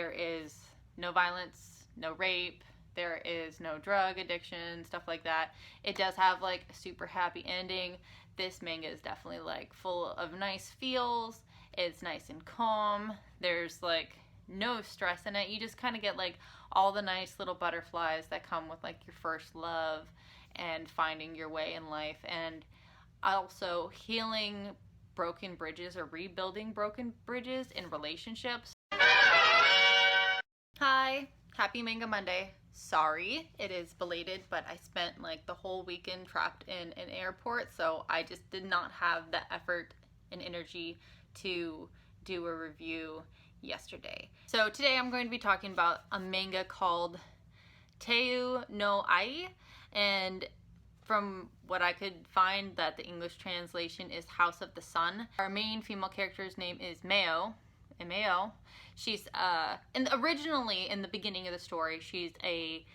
there is no violence, no rape, there is no drug addiction, stuff like that. It does have like a super happy ending. This manga is definitely like full of nice feels. It's nice and calm. There's like no stress in it. You just kind of get like all the nice little butterflies that come with like your first love and finding your way in life, and also healing broken bridges or rebuilding broken bridges in relationships. Hi, happy Manga Monday. Sorry, it is belated, but I spent like the whole weekend trapped in an airport, so I just did not have the effort and energy to do a review yesterday. So today I'm going to be talking about a manga called Taiyou No Ie, and from what I could find, that the English translation is House of the Sun. Our main female character's name is Meo, M-A-O. She's, originally in the beginning of the story, she's a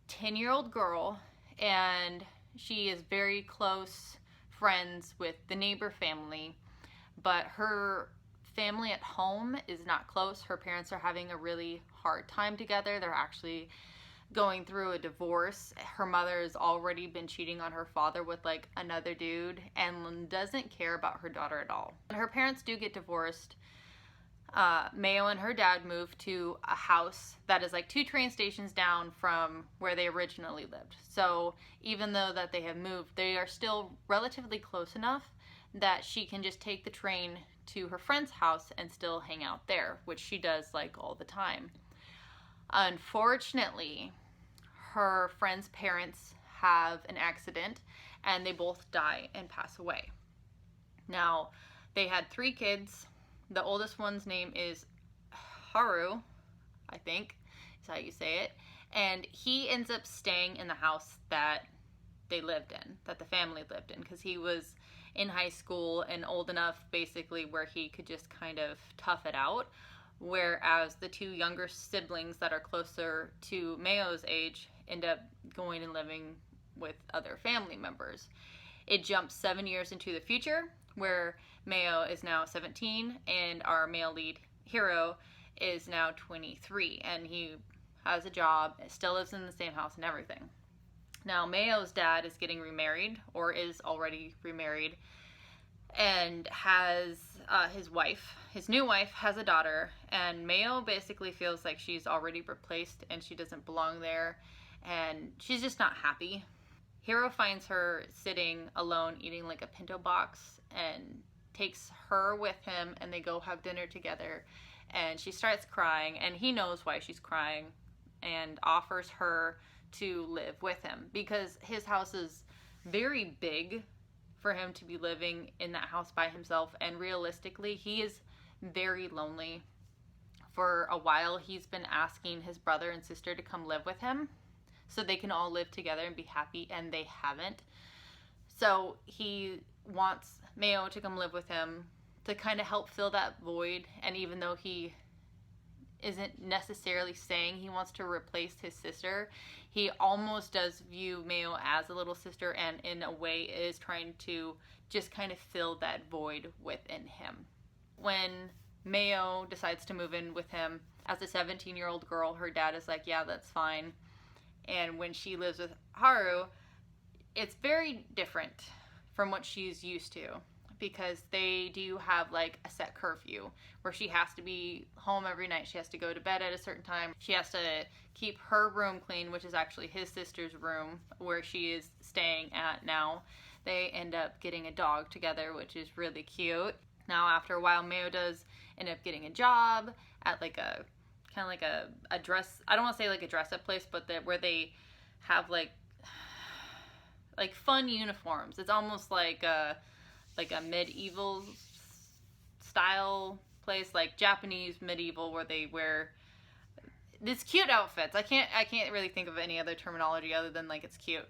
10-year-old girl, and she is very close friends with the neighbor family, but her family at home is not close. Her parents are having a really hard time together. They're actually going through a divorce. Her mother has already been cheating on her father with like another dude and doesn't care about her daughter at all. When her parents do get divorced, Meo and her dad move to a house that is like 2 train stations down from where they originally lived. So even though that they have moved, they are still relatively close enough that she can just take the train to her friend's house and still hang out there, which she does like all the time. Unfortunately, her friend's parents have an accident and they both die and pass away. Now, they had 3 kids. The oldest one's name is Haru, I think is how you say it, and he ends up staying in the house that they lived in, that the family lived in, because he was in high school and old enough basically where he could just kind of tough it out, whereas the 2 younger siblings that are closer to Meo's age end up going and living with other family members. It jumps 7 years into the future, where Meo is now 17 and our male lead hero is now 23, and he has a job, still lives in the same house and everything. Now, Meo's dad is getting remarried, or is already remarried, and has his new wife has a daughter, and Meo basically feels like she's already replaced and she doesn't belong there, and she's just not happy. Hiro finds her sitting alone eating like a pinto box and takes her with him, and they go have dinner together, and she starts crying, and he knows why she's crying and offers her to live with him because his house is very big for him to be living in that house by himself, and realistically he is very lonely. For a while he's been asking his brother and sister to come live with him so they can all live together and be happy, and they haven't. So he wants Meo to come live with him to kind of help fill that void, and even though he isn't necessarily saying he wants to replace his sister, he almost does view Meo as a little sister, and in a way is trying to just kind of fill that void within him. When Meo decides to move in with him as a 17-year-old girl, her dad is like, yeah, that's fine. And when she lives with Haru, it's very different from what she's used to, because they do have like a set curfew where she has to be home every night. She has to go to bed at a certain time. She has to keep her room clean, which is actually his sister's room where she is staying at now. They end up getting a dog together, which is really cute. Now, after a while, Meo does end up getting a job at like a kind of like a dress, I don't want to say like a dress up place, but where they have like fun uniforms. It's almost like a medieval style place, like Japanese medieval, where they wear these cute outfits. I can't really think of any other terminology other than like it's cute.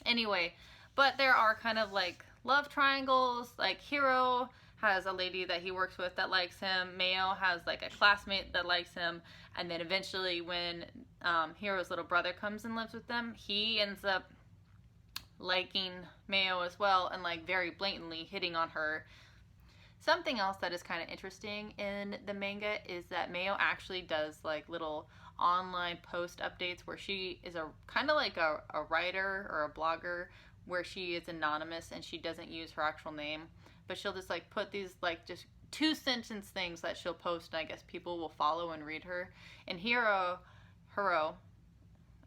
Anyway, but there are kind of like love triangles. Like Hiro has a lady that he works with that likes him. Meo has like a classmate that likes him. And then eventually when Hiro's little brother comes and lives with them, he ends up liking Meo as well, and like very blatantly hitting on her. Something else that is kind of interesting in the manga is that Mayo actually does like little online post updates where she is a kind of like a writer or a blogger where she is anonymous and she doesn't use her actual name, but she'll just like put these like just 2 sentence things that she'll post, and I guess people will follow and read her. And Hiro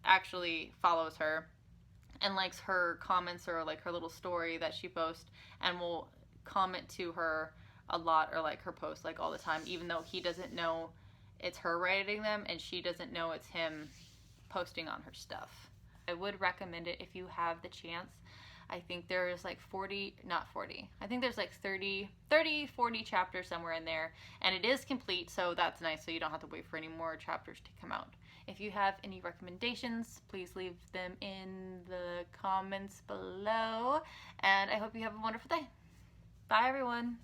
actually follows her and likes her comments or like her little story that she posts, and will comment to her a lot or like her posts like all the time, even though he doesn't know it's her writing them and she doesn't know it's him posting on her stuff. I would recommend it if you have the chance. I think there's like 40, not 40, I think there's like 30, 40 chapters somewhere in there, and it is complete, so that's nice, so you don't have to wait for any more chapters to come out. If you have any recommendations, please leave them in the comments below, and I hope you have a wonderful day. Bye, everyone.